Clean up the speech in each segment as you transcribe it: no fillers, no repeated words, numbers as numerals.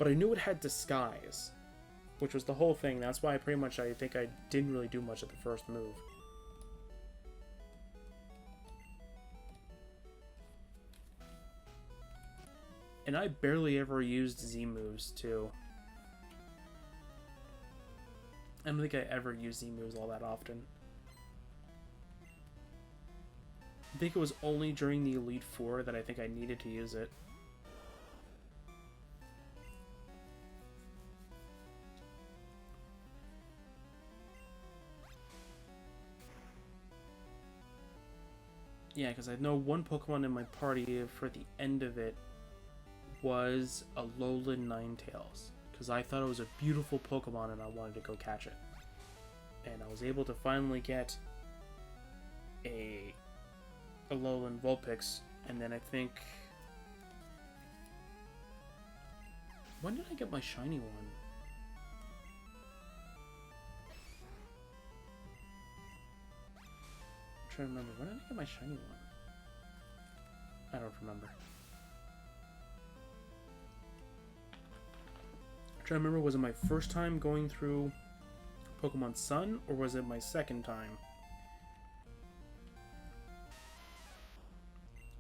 But I knew it had disguise, which was the whole thing. That's why I think I didn't really do much at the first move. And I barely ever used Z moves, too. I don't think I ever used Z moves all that often. I think it was only during the Elite Four that I think I needed to use it. Yeah, because I know one Pokemon in my party for the end of it was a Alolan Ninetales, because I thought it was a beautiful Pokemon and I wanted to go catch it. And I was able to finally get a Alolan Vulpix, and then I think... When did I get my shiny one? I'm trying to remember. When did I get my shiny one? I don't remember. I'm trying to remember, was it my first time going through Pokemon Sun, or was it my second time?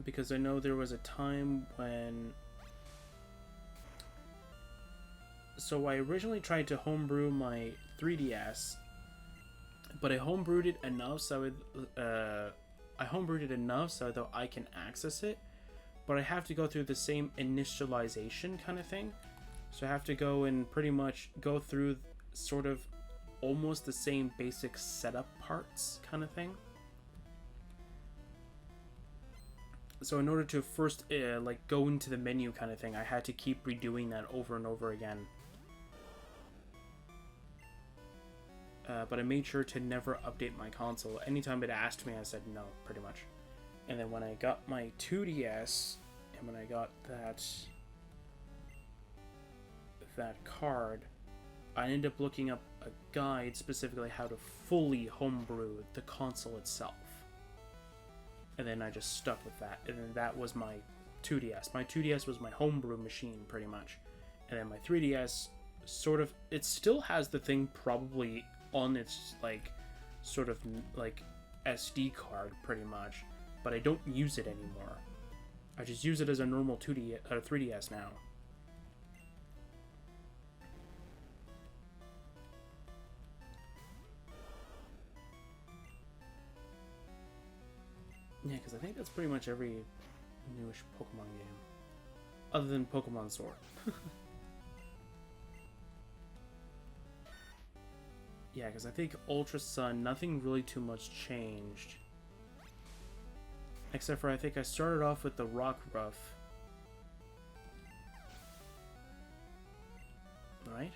Because I know there was a time when... So I originally tried to homebrew my 3DS, but I homebrewed it enough so that I can access it, but I have to go through the same initialization kind of thing. So I have to go and pretty much go through sort of almost the same basic setup parts kind of thing. So in order to first like go into the menu kind of thing, I had to keep redoing that over and over again. But I made sure to never update my console. Anytime it asked me, I said no, pretty much. And then when I got my 2DS, and when I got that card, I ended up looking up a guide specifically how to fully homebrew the console itself. And then I just stuck with that. And then that was my 2DS. My 2DS was my homebrew machine, pretty much. And then my 3DS, sort of, it still has the thing probably on its, like, sort of, like, SD card, pretty much. But I don't use it anymore. I just use it as a normal 3DS now. Yeah, because I think that's pretty much every newish Pokemon game. Other than Pokemon Sword. Yeah, because I think Ultra Sun, nothing really too much changed. Except for I think I started off with the Rock Ruff. Right?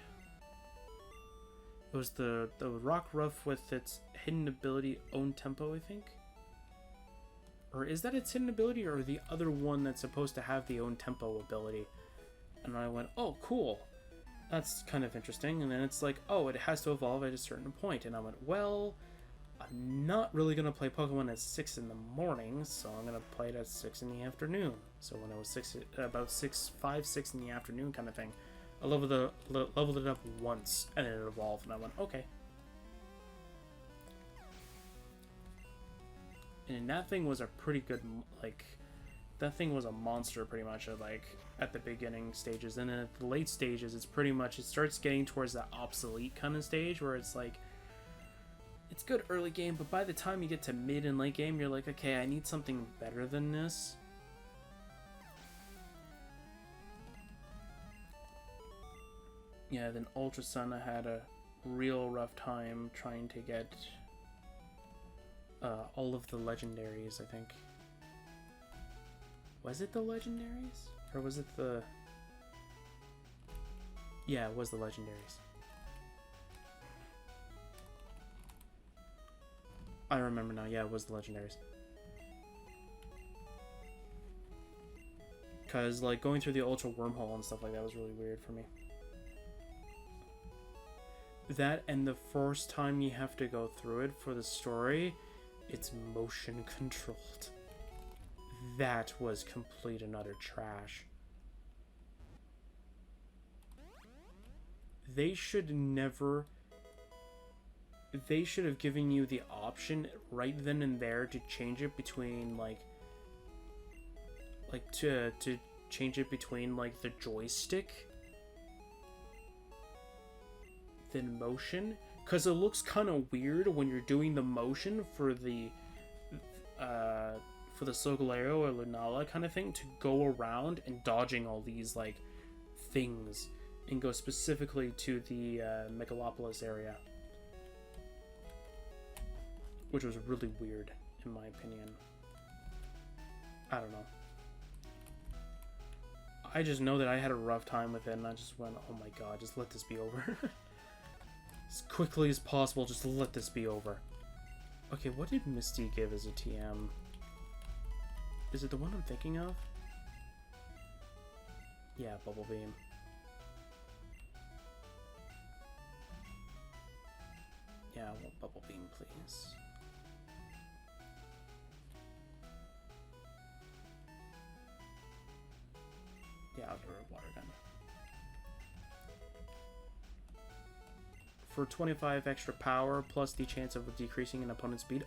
It was the Rock Ruff with its hidden ability, Own Tempo, I think? Or is that its hidden ability, or the other one that's supposed to have the Own Tempo ability? And I went, oh, cool. That's kind of interesting. And then it's like, oh, it has to evolve at a certain point. And I went, well, I'm not really going to play Pokemon at 6 in the morning, so I'm going to play it at 6 in the afternoon. So when it was 5, 6 in the afternoon kind of thing, I leveled it up once, and then it evolved, and I went, okay. And that thing was a pretty good, like, that thing was a monster pretty much at the beginning stages. And then at the late stages, it's pretty much, it starts getting towards that obsolete kind of stage where it's like, it's good early game, but by the time you get to mid and late game, you're like, okay, I need something better than this. Yeah, then Ultra Sun, I had a real rough time trying to get all of the legendaries, I think. Was it the legendaries? Or was it the... Yeah, it was the legendaries. I remember now, yeah, it was the legendaries. Because, like, going through the Ultra Wormhole and stuff like that was really weird for me. That, and the first time you have to go through it for the story, it's motion controlled. that was complete and utter trash. they should never... They should have given you the option right then and there to change it between, to change it between, like, the joystick than motion. Because it looks kind of weird when you're doing the motion for the Solgaleo or Lunala kind of thing to go around and dodging all these, like, things and go specifically to the Megalopolis area. Which was really weird, in my opinion. I don't know. I just know that I had a rough time with it, and I just went, oh my god, just let this be over. As quickly as possible, just let this be over. Okay, what did Misty give as a TM? Is it the one I'm thinking of? Yeah, Bubble Beam. Yeah, I want Bubble Beam, please. Yeah, I'll do a water gun. For 25 extra power, plus the chance of decreasing an opponent's speed?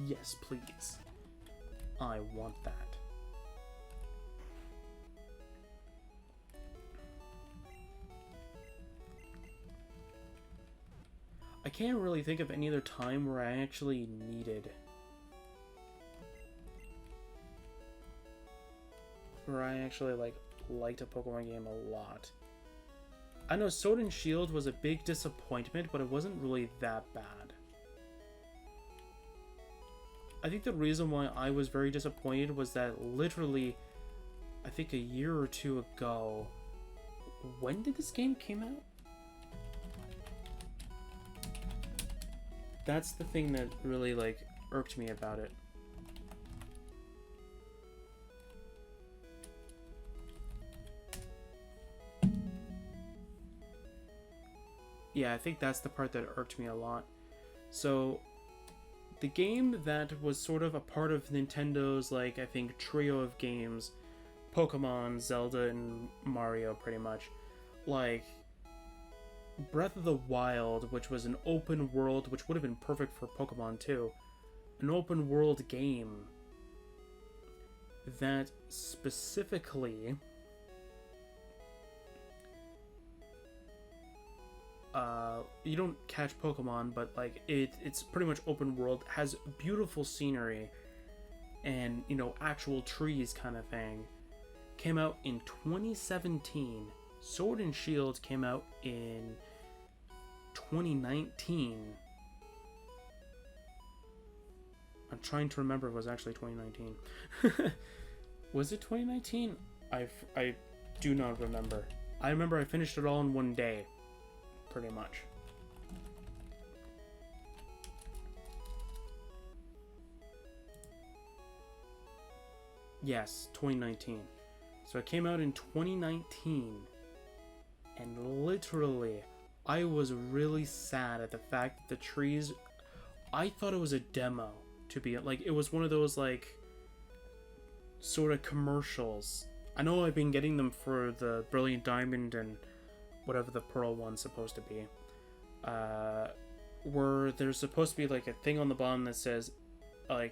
Yes, please. I want that. I can't really think of any other time where I actually needed... Where I actually, liked a Pokemon game a lot. I know Sword and Shield was a big disappointment, but it wasn't really that bad. I think the reason why I was very disappointed was that literally, I think a year or two ago... When did this game came out? That's the thing that really, irked me about it. Yeah, I think that's the part that irked me a lot. So, the game that was sort of a part of Nintendo's, I think, trio of games, Pokemon, Zelda, and Mario, pretty much, Breath of the Wild, which was an open world, which would have been perfect for Pokemon too, an open world game that specifically you don't catch Pokemon, but it's pretty much open world, has beautiful scenery and, actual trees kind of thing. Came out in 2017. Sword and Shield came out in 2019. I'm trying to remember if it was actually 2019. Was it 2019? I do not remember. I remember I finished it all in one day. Pretty much. Yes, 2019. So it came out in 2019. And literally, I was really sad at the fact that the trees... I thought it was a demo, to be... it was one of those, sort of commercials. I know I've been getting them for the Brilliant Diamond and whatever the Pearl one's supposed to be. Where there's supposed to be, a thing on the bottom that says, the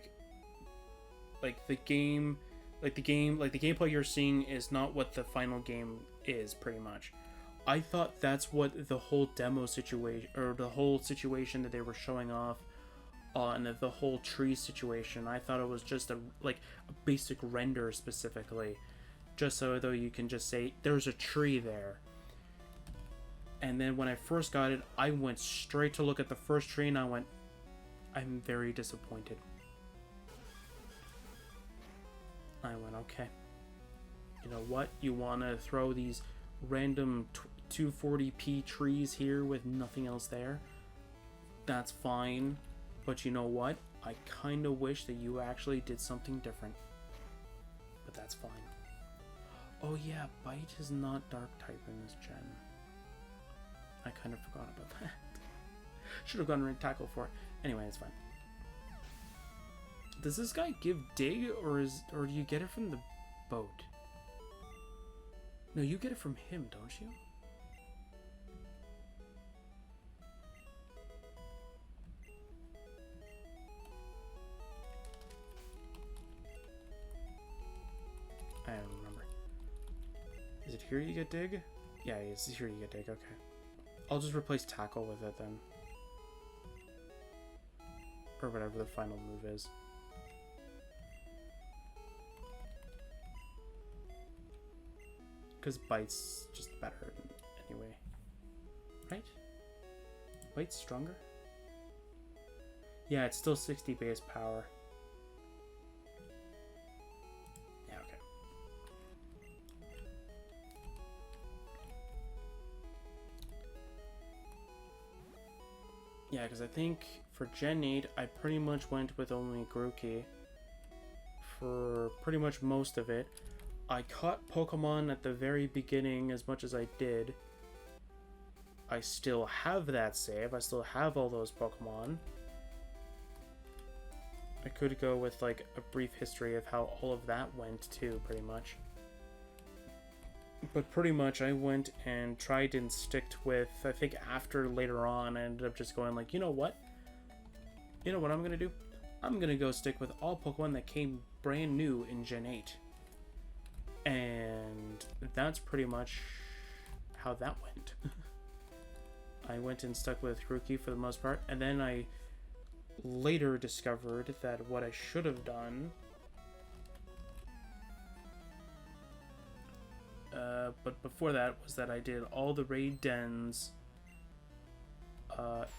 gameplay you're seeing is not what the final game is, pretty much. I thought that's what the whole demo situation, or the whole situation that they were showing off on the whole tree situation. I thought it was just a basic render specifically, just so though you can just say there's a tree there. And then when I first got it, I went straight to look at the first tree and I went, I'm very disappointed. I went, okay. You know what? You want to throw these random 240p trees here with nothing else there? That's fine. But you know what? I kind of wish that you actually did something different. But that's fine. Oh yeah, Bite is not dark type in this gen. I kind of forgot about that. Should have gone Ring Tackle for it. Anyway, it's fine. Does this guy give dig, or do you get it from the boat? No, you get it from him, don't you? Here you get dig? Yeah, it's here you get dig, okay. I'll just replace tackle with it then. Or whatever the final move is. Because bite's just better anyway. Right? Bite's stronger? Yeah, it's still 60 base power. Yeah, okay. Yeah, because I think for Gen 8, I pretty much went with only Grookey for pretty much most of it. I caught Pokemon at the very beginning as much as I did. I still have that save. I still have all those Pokemon. I could go with like a brief history of how all of that went too, pretty much. But pretty much I went and tried and sticked with, I think after later on, I ended up just going like, you know what? You know what I'm going to do? I'm going to go stick with all Pokemon that came brand new in Gen 8. And that's pretty much how that went. I went and stuck with Grookey for the most part, and then I later discovered that what I should have done, but before that, was that I did all the raid dens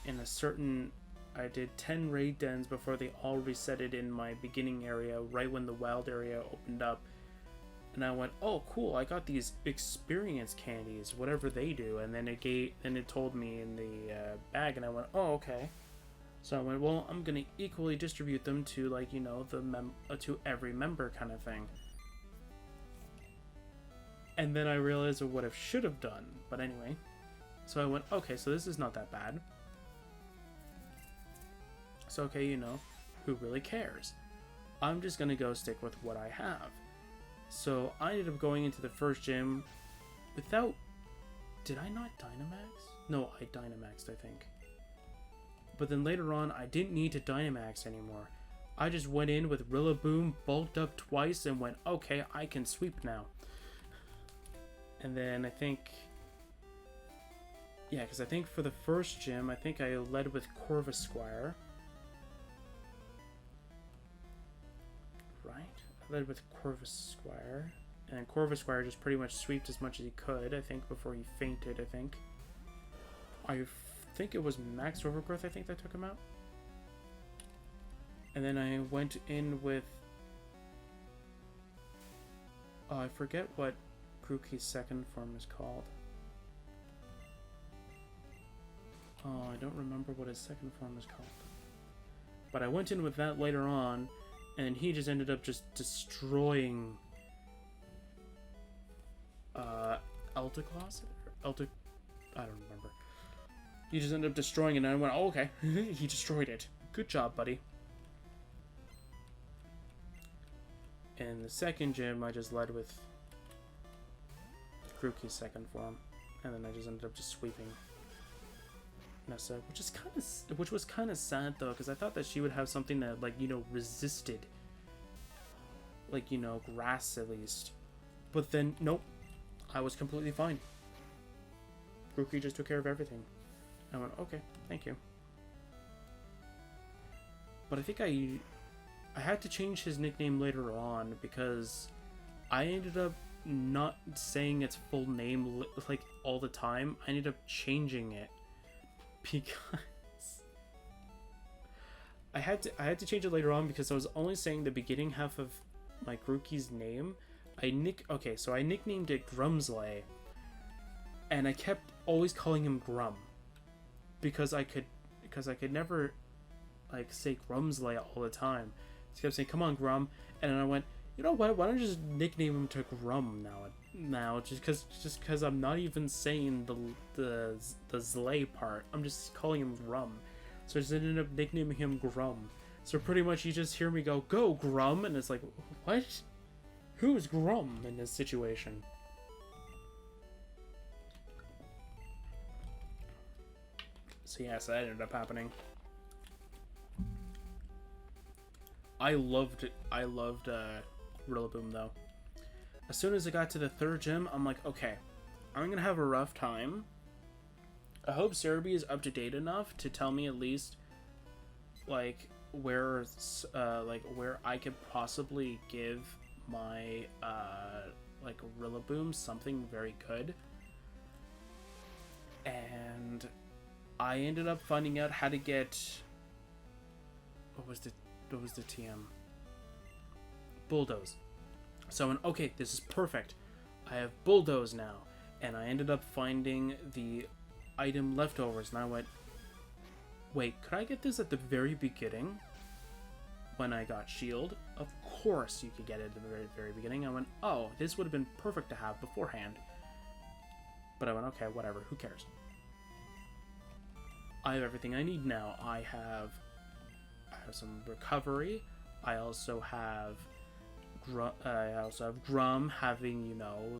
in a certain... I did 10 raid dens before they all resetted in my beginning area, right when the wild area opened up. And I went, oh cool, I got these experience candies, whatever they do. And then it told me in the bag, and I went, oh okay. So I went, well, I'm gonna equally distribute them to, like, you know, to every member kind of thing. And then I realized what I should have done. But anyway, so I went, okay, so this is not that bad. So okay, you know, who really cares? I'm just gonna go stick with what I have. So I ended up going into the first gym without... Did I not Dynamax? No, I Dynamaxed, I think. But then later on, I didn't need to Dynamax anymore. I just went in with Rillaboom, bulked up twice, and went, okay, I can sweep now. And then I think... Yeah, because I think for the first gym, I think I led with Corvisquire. Right? I led with Corvisquire. And Corvisquire just pretty much sweeped as much as he could, I think, before he fainted, I think. I think it was Max Overgrowth, I think, that took him out. And then I went in with... Oh, I forget what Grookey's second form is called. Oh, I don't remember what his second form is called. But I went in with that later on, and he just ended up just destroying... Elticloss? I don't remember. He just ended up destroying it, and I went, oh, okay. He destroyed it. Good job, buddy. In the second gym, I just led with Grookey's second form, and then I just ended up just sweeping Nessa, which was kind of sad though, because I thought that she would have something that, like, you know, resisted, like, you know, grass at least. But then nope, I was completely fine. Grookey just took care of everything. I went, okay, thank you. But I think I had to change his nickname later on because I ended up not saying its full name like all the time. I ended up changing it because I had to change it later on because I was only saying the beginning half of my Grookey's name. I nicknamed it Grumsley, and I kept always calling him Grum because I could never like say Grumsley all the time. So I kept saying, "Come on, Grum," and then I went, you know what? Why don't I just nickname him to Grum now? Just because I'm not even saying the Zlay part. I'm just calling him Grum. So I just ended up nicknaming him Grum. So pretty much you just hear me go, "Go Grum," and it's like, what? Who's Grum in this situation? So yes, that ended up happening. I loved Rillaboom though. As soon as I got to the third gym, I'm like, okay, I'm gonna have a rough time. I hope Cerebi is up to date enough to tell me at least, like, where I could possibly give my, like, Rillaboom something very good. And I ended up finding out how to get, what was the TM? Bulldoze. So I went, okay, this is perfect. I have Bulldoze now. And I ended up finding the item leftovers, and I went, wait, could I get this at the very beginning when I got Shield? Of course you could get it at the very, very beginning. I went, oh, this would have been perfect to have beforehand. But I went, okay, whatever, who cares? I have everything I need now. I have some recovery. I also have Grum having, you know,